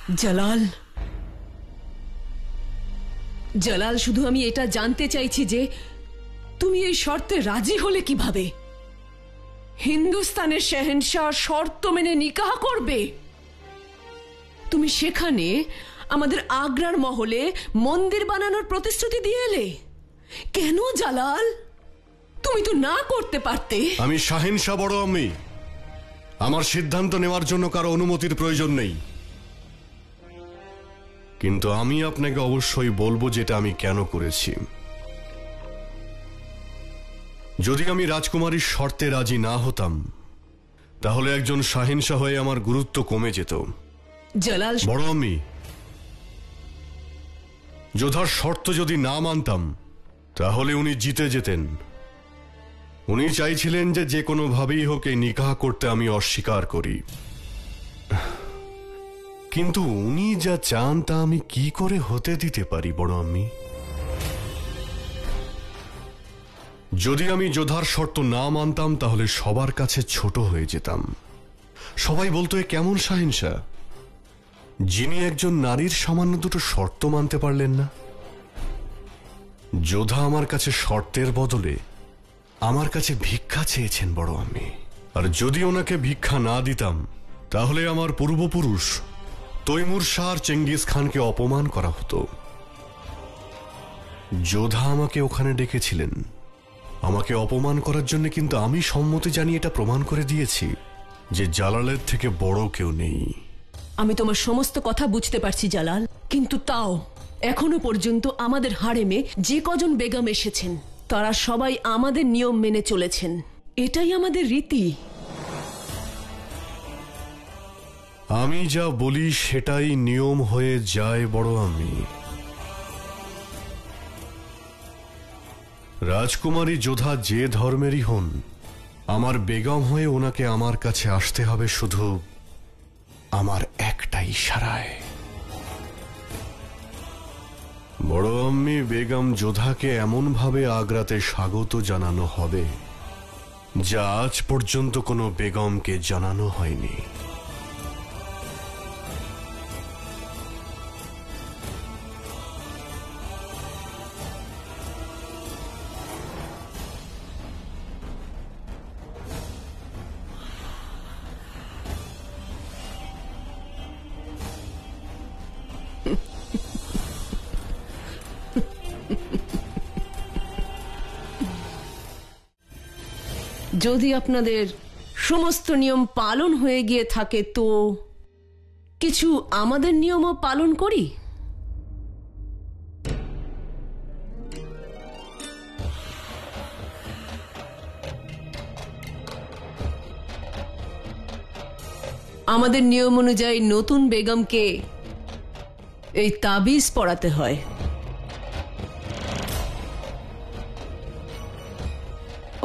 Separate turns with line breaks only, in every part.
জালাল, জালাল, শুধু আমি এটা জানতে চাইছি যে তুমি এই শর্তে রাজি হলে কিভাবে? হিন্দুস্তানের শাহেনশাহ শর্ত মেনে নিকাহ করবে? তুমি সেখানে আমাদের আগ্রার মহলে মন্দির বানানোর প্রতিশ্রুতি দিয়ে এলে কেন জালাল? তুমি তো না করতে পারতে।
আমি শাহেনশাহ বড় আম্মি, আমার সিদ্ধান্ত নেওয়ার জন্য কারো অনুমতির প্রয়োজন নেই, কিন্তু আমি আপনাকে অবশ্যই বলবো যেটা আমি কেন করেছি। যদি আমি রাজকুমারীর শর্তে রাজি না হতাম তাহলে একজন শাহেনশাহ হয়ে আমার গুরুত্ব কমে যেত।
জালাল,
বড় আম্মি, যোধার শর্ত যদি না মানতাম তাহলে উনি জিতে যেতেন। উনি চাইছিলেন যে যে কোনোভাবেই হোক এই নিকাহ করতে আমি অস্বীকার করি, কিন্তু উনি যা চান তা আমি কি করে হতে দিতে পারি বড় আম্মি? যদি আমি যোধার শর্ত না মানতাম তাহলে সবার কাছে ছোট হয়ে যেতাম। সবাই বলতো এ কেমন শাহেনশাহ যিনি একজন নারীর সামান্য দুটো শর্ত মানতে পারলেন না। যোধা আমার কাছে শর্তের বদলে আমার কাছে ভিক্ষা চেয়েছেন বড় আম্মি, আর যদি ওনাকে ভিক্ষা না দিতাম তাহলে আমার পূর্বপুরুষ তৈমুর শাহ আর চেঙ্গিস খানকে অপমান করা হতো। যোধা আমাকে ওখানে ডেকেছিলেন আমাকে অপমান করার জন্য, কিন্তু আমি সম্মতি জানিয়ে এটা প্রমাণ করে দিয়েছি যে জালালের থেকে বড় কেউ নেই।
আমি তোমার সমস্ত কথা বুঝতে পারছি জালাল, কিন্তু তাও এখনো পর্যন্ত আমাদের হারেমে যে কজন বেগম এসেছেন তারা সবাই আমাদের নিয়ম মেনে চলেছেন। এটাই আমাদের রীতি।
আমি যা বলি সেটাই নিয়ম হয়ে যায় বড় আম্মি। রাজকুমারী যোধা যে ধর্মেরই হন, আমার বেগম হয়ে ওনাকে আমার কাছে আসতে হবে শুধু আমার একটা ইশারায়। বড় আম্মি, বেগম যোধাকে এমন ভাবে আগ্রাতে স্বাগত জানানো হবে যা আজ পর্যন্ত কোনো বেগমকে জানানো হয়নি।
যদি আপনাদের সমস্ত নিয়ম পালন হয়ে গিয়ে থাকে তো কিছু আমাদের নিয়মও পালন করি। আমাদের নিয়ম অনুযায়ী নতুন বেগমকে এই তাবিজ পড়াতে হয়।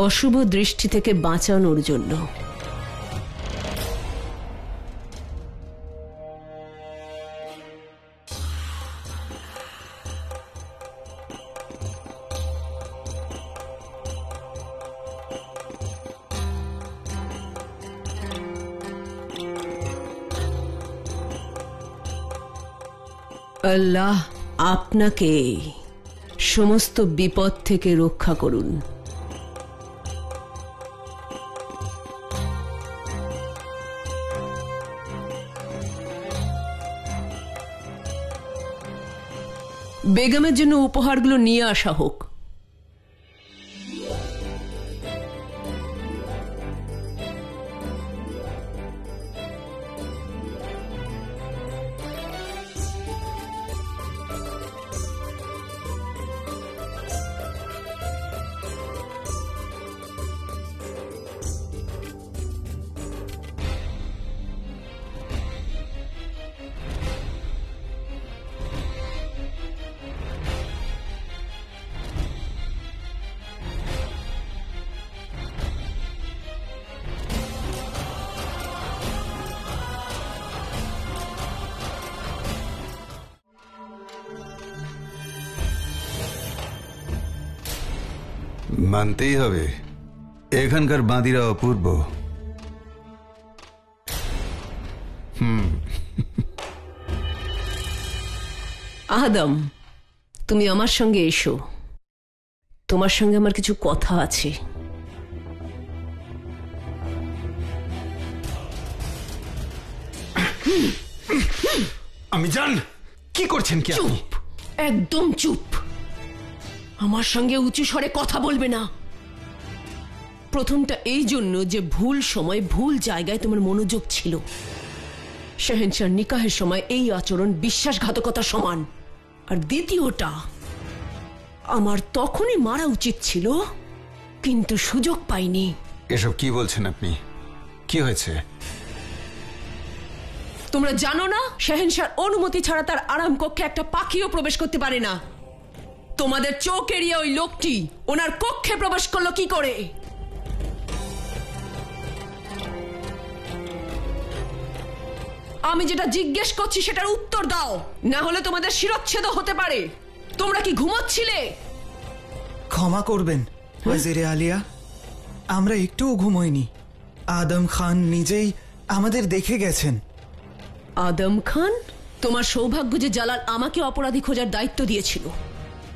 অশুভ দৃষ্টি থেকে বাঁচানোর জন্য। আল্লাহ আপনাকে সমস্ত বিপদ থেকে রক্ষা করুন। বেগমের জন্য উপহারগুলো নিয়ে আসা হোক।
মানতেই হবে এখানকার বাঁদিরা অপূর্ব।
আদম, তুমি আমার সঙ্গে এসো, তোমার সঙ্গে আমার কিছু কথা আছে।
আমি জান কি করছেন কি আপনি?
চুপ, একদম চুপ। আমার সঙ্গে উঁচু স্বরে কথা বলবে না। প্রথমটা এই জন্য যে ভুল সময় ভুল জায়গায় তোমার মনোযোগ ছিল। শাহেনশাহ নিকাহের সময় এই আচরণ বিশ্বাসঘাতকতা সমান। আর দ্বিতীয়টা, আমার তখনই মারা উচিত ছিল, কিন্তু সুযোগ পাইনি।
এসব কি বলছেন আপনি? কি হয়েছে?
তোমরা জানো না, শাহেনশাহর অনুমতি ছাড়া তার আরাম কক্ষে একটা পাখিও প্রবেশ করতে পারে না। তোমাদের চোখ এড়িয়ে ওই লোকটি ওনার কক্ষে প্রবেশ করলো কি করে? আমি যেটা জিজ্ঞেস করছি সেটার উত্তর দাও, না হলে তোমাদের শিরচ্ছেদ হতে পারে। তোমরা কি ঘুমোচ্ছিলে?
ক্ষমা করবেন ওয়াজিরে আলিয়া, আমরা একটুও ঘুমোইনি। আদম খান নিজেই আমাদের দেখে গেছেন।
আদম খান? তোমার সৌভাগ্য যে জালাল আমাকে অপরাধী খোঁজার দায়িত্ব দিয়েছিল,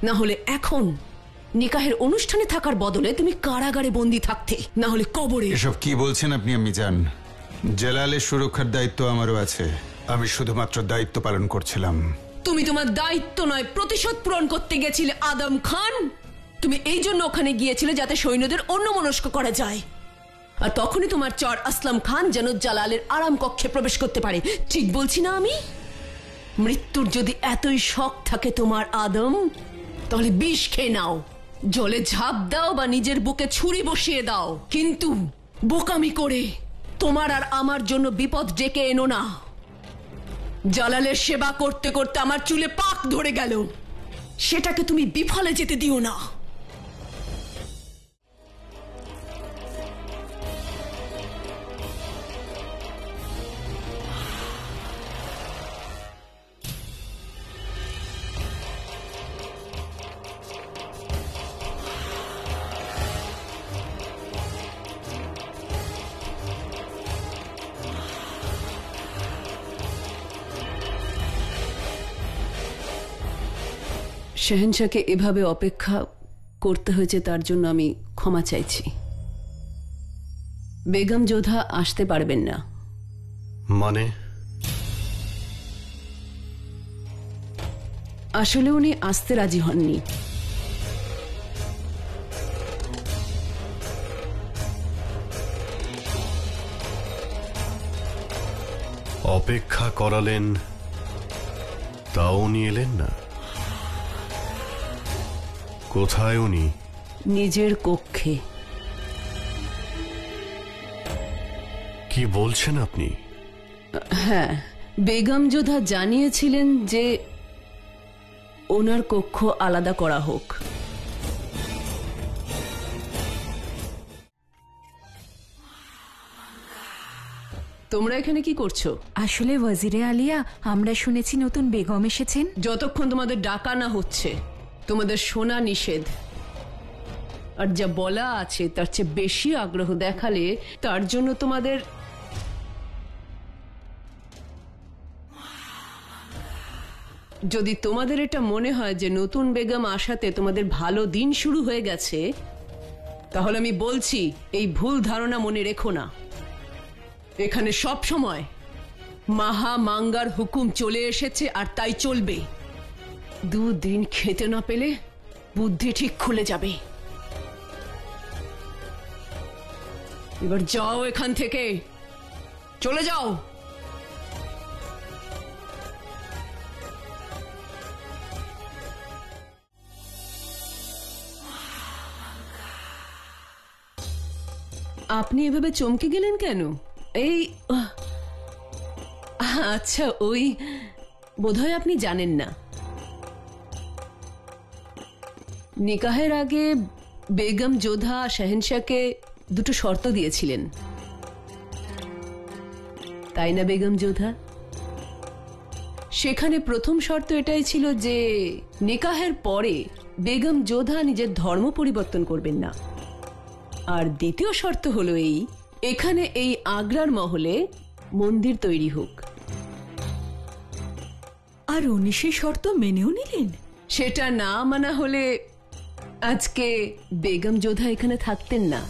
না হলে এখন নিকাহের অনুষ্ঠানে থাকার বদলে তুমি কারাগারে বন্দী থাকতে, না হলে কবরে।
এসব কি বলছেন আপনি আম্মি জান? জালালের সুরক্ষার দায়িত্ব আমারও আছে। আমি শুধুমাত্র দায়িত্ব পালন করছিলাম।
তুমি তোমার দায়িত্ব নয়, প্রতিশোধ পূরণ করতে গেছিলে আদম খান। তুমি এই জন্য ওখানে গিয়েছিলে যাতে সৈন্যদের অন্যমনস্ক করা যায়। আর তখনই তোমার চর আসলাম খান যেন জালালের আরাম কক্ষে প্রবেশ করতে পারে। ঠিক বলছি না আমি? মৃত্যুর যদি এতই শখ থাকে তোমার আদম, তাহলে বিষ খেয়ে নাও, জলে ঝাঁপ দাও বা নিজের বুকে ছুরি বসিয়ে দাও, কিন্তু বোকামি করে তোমার আর আমার জন্য বিপদ ডেকে এনো না। জালালের সেবা করতে করতে আমার চুলে পাক ধরে গেল, সেটাকে তুমি বিফলে যেতে দিও না। শাহেনশাহকে এভাবে অপেক্ষা করতে হয়েছে, তার জন্য আমি ক্ষমা চাইছি। বেগম যোধা আসতে পারবেন না।
মানে?
আসলে উনি আসতে রাজি হননি।
অপেক্ষা করালেন, তাও উনি এলেন না। কোথায় উনি?
নিজের কক্ষে।
কি বলছেন আপনি?
হ্যাঁ, বেগম যোধা জানিয়েছিলেন যে ওনার কক্ষ আলাদা করা হোক। তোমরা এখানে কি করছো?
আসলে ওয়াজিরে আলিয়া, আমরা শুনেছি নতুন বেগম এসেছেন।
যতক্ষণ তোমাদের ডাকা না হচ্ছে তোমাদের শোনা নিষেধ। আর যা বলা আছে তার চেয়ে বেশি আগ্রহ দেখালে তার জন্য তোমাদের যদি তোমাদের এটা মনে হয় যে নতুন বেগম আসাতে তোমাদের ভালো দিন শুরু হয়ে গেছে, তাহলে আমি বলছি এই ভুল ধারণা মনে রেখো না। এখানে সব সময় মাহা মাঙ্গার হুকুম চলে এসেছে আর তাই চলবে। দুদিন খেতে না পেলে বুদ্ধি ঠিক খুলে যাবে। এবার যাও এখান থেকে, চলে যাও। আপনি এভাবে চমকে গেলেন কেন? এই আচ্ছা, ওই বোধহয় আপনি জানেন না, নিকাহের আগে বেগম যোধা শাহেনশাহকে দুটো শর্ত দিয়েছিলেন, তাই না বেগম যোধা? সেখানে প্রথম শর্ত এটাই ছিল যে নিকাহের পরে বেগম যোধা নিজের ধর্ম পরিবর্তন করবেন না। আর দ্বিতীয় শর্ত হলো এখানে এই আগ্রার মহলে মন্দির তৈরি হোক।
আর উনি সেই শর্ত মেনেও নিলেন?
সেটা না মানা হলে আজকে বেগম যোধা এখানে থাকতেন না।